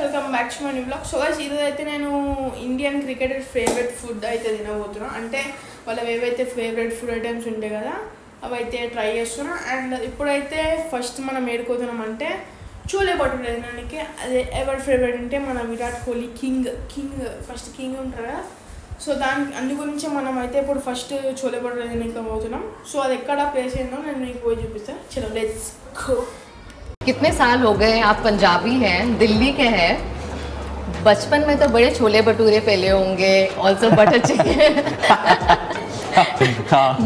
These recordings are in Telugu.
Welcome back to my new vlog. So guys ఈరోజు అయితే నేను ఇండియన్ క్రికెటర్ ఫేవరెట్ ఫుడ్ అయితే తినబోతున్నా. అంటే వాళ్ళవి ఏవైతే ఫేవరెట్ ఫుడ్ ఐటమ్స్ ఉంటాయి కదా అవి అయితే ట్రై చేస్తున్నా. అండ్ ఇప్పుడైతే ఫస్ట్ మనం ఏడుకోతున్నాం అంటే చోలే భటూరే తినడానికి. అదే ఎవరి ఫేవరెట్ అంటే మన Virat Kohli king first king ఉంటారు కదా. సో అందు గురించి మనం అయితే ఇప్పుడు ఫస్ట్ చోలే భటూరే తినకపోతున్నాం. సో అది ఎక్కడ ప్లేస్ అయిందో నేను మీకు పోయి చూపిస్తాను. చలో లెట్స్ గో. कितने साल हो गए आप पंजाबी हैं, दिल्ली के हैं, बचपन में तो बड़े छोले भटूरे पहले होंगे, ऑल्सो बटर चिकन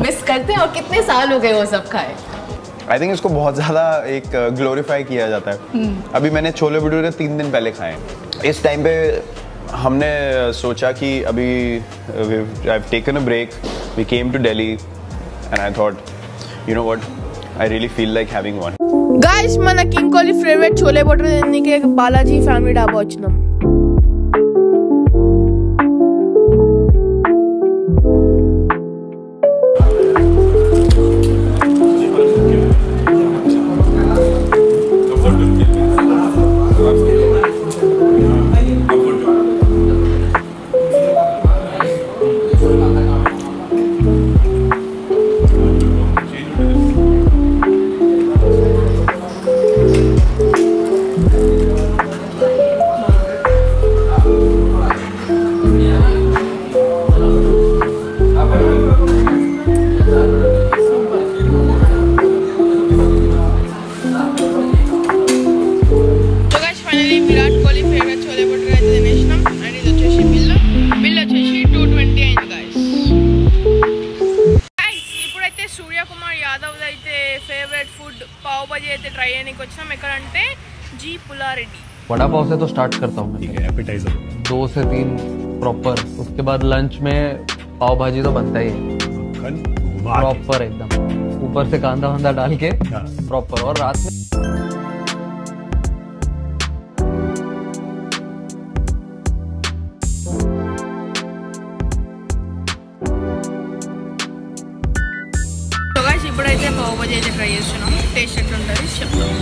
मिस करते हैं. और कितने साल हो गए वो सब खाए? आई थिंक इसको बहुत ज़्यादा एक ग्लोरीफाई किया जाता है. अभी मैंने छोले भटूरे 3 दिन पहले खाए. इस टाइम पे हमने सोचा कि अभी I have taken a break, we came to Delhi and I thought you know what, I really feel like having one. Guys మన కింగ్ కోహ్లీ ఫేవరెట్ చోలే భటూరే తినడానికి బాలాజీ ఫ్యామిలీ డాబా వచ్చినాం. విరాట్ కోహ్లీ ఫేవరెట్ చోలే భటూరే అయితే తినేసినాం. అండ్ ఇది వచ్చేసి బిల్ వచ్చేసి 220 అయింది గాయస్. ఇప్పుడైతే సూర్యకుమార్ యాదవ్ అయితే ఫేవరెట్ ఫుడ్ పావ్ భాజీ అయితే ట్రై చేయడానికి వచ్చినాం. ఎక్కడంటే జీ పుల్లారెడ్డి. वड़ा पाव से तो स्टार्ट करता हूँ. ठीक है, एपेटाइजर 2 से 3 प्रॉपर. उसके बाद लंच में पाव भाजी तो बनता ही है प्रॉपर एकदम, ऊपर से कांदा वांदा डाल के प्रॉपर. और रात में ఇప్పుడైతే పావ్ భాజీ అయితే ట్రై చేస్తున్నాం. టేస్ట్ ఎట్లుంటుంది చెప్తాం.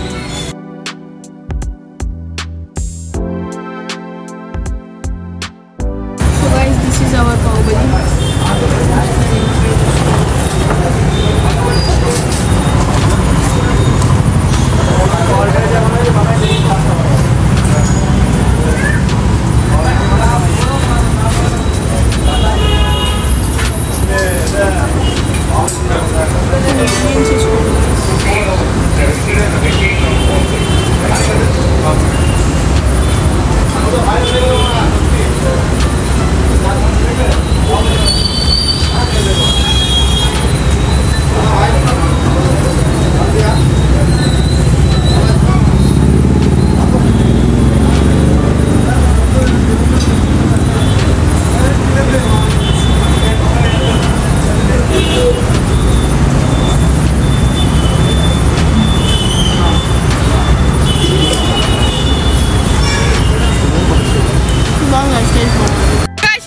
So guys this is our pav bhaji.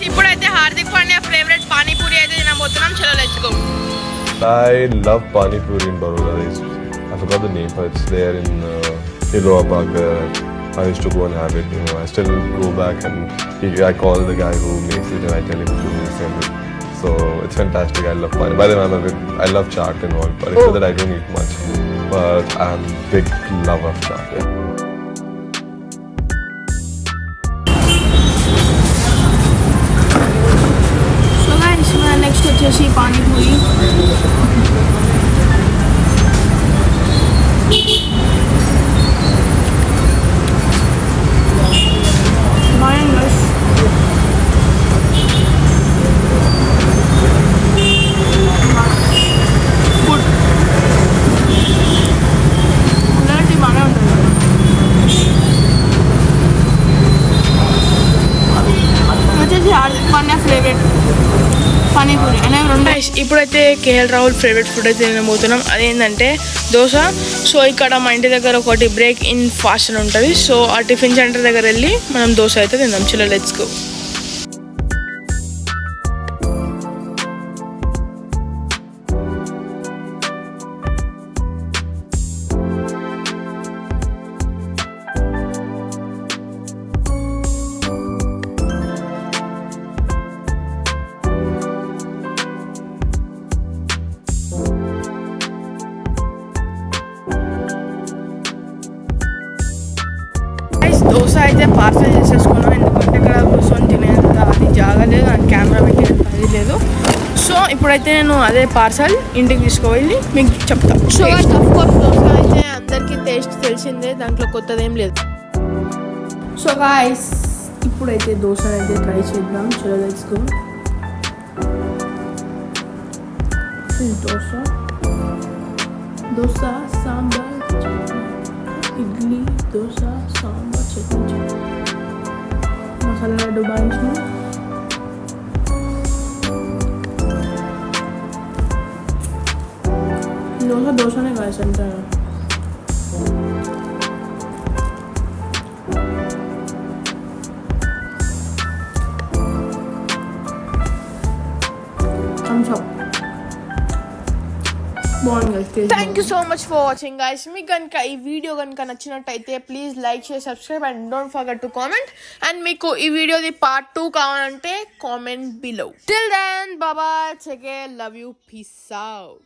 ఇప్పుడైతే హార్దిక్ పాండ్యా ఫేవరెట్ పానీపూరి అయితే తినబోతున్నాం. చలో let's go. I love Pani Puri in Baroda. I forgot the name, but it's there in Iloa Park where I used to go and have it. You know, I still go back and I call the guy who makes it and I tell him to send it. So it's fantastic. I love Pani. By the way, I love chaat and all, but it's that I don't eat much. But I'm a big lover of chaat. Yeah. Next వచ్చేసి పానీపూరి. ఫుడ్ అలాంటి బాగానే ఉంటుంది. వచ్చేసి హార్దిక్ పాండ్యా ఫేవరెట్ పానీపూరి అనేవి రెండు. ఇప్పుడైతే కేఎల్ రాహుల్ ఫేవరెట్ ఫుడ్ అయితే తినబోతున్నాం. అదేంటంటే దోశ. సో ఇక్కడ మా ఇంటి దగ్గర ఒకటి బ్రేక్ ఇన్ ఫాస్ట్ అని ఉంటుంది. సో ఆ టిఫిన్ సెంటర్ దగ్గర వెళ్ళి మనం దోశ అయితే తిందాం. చలో లెట్స్ గో. దోశ అయితే పార్సల్ చేసేసుకున్నాం, ఎందుకంటే ఇక్కడ కూర్చొని తినేంత అది జాగలేదు అండ్ కెమెరా పెట్టేంత అది లేదు. సో ఇప్పుడైతే నేను అదే పార్సల్ ఇంటికి తీసుకువెళ్ళి మీకు చెప్తాను. సో ఆఫ్ కోర్స్ దోశ అయితే అందరికీ టేస్ట్ తెలిసిందే, దాంట్లో కొత్తదేం లేదు. సో గాయ్స్ ఇప్పుడైతే దోశ అయితే ట్రై చేద్దాం. చలో లెట్స్ గో. దోశ సాంబార్ ఇడ్లీ, దోశ సాంబార్ చట్నీ, మసాలా లడ్డు బాయించిన దోశనే కాదు అంతా. Thank you so much for watching guys. మీకు కనుక ఈ వీడియో కనుక నచ్చినట్టయితే please like share subscribe and don't forget to comment. And మీకు ఈ వీడియోది పార్ట్ 2 కావాలంటే comment below. Till then bye, take care, love you, peace out.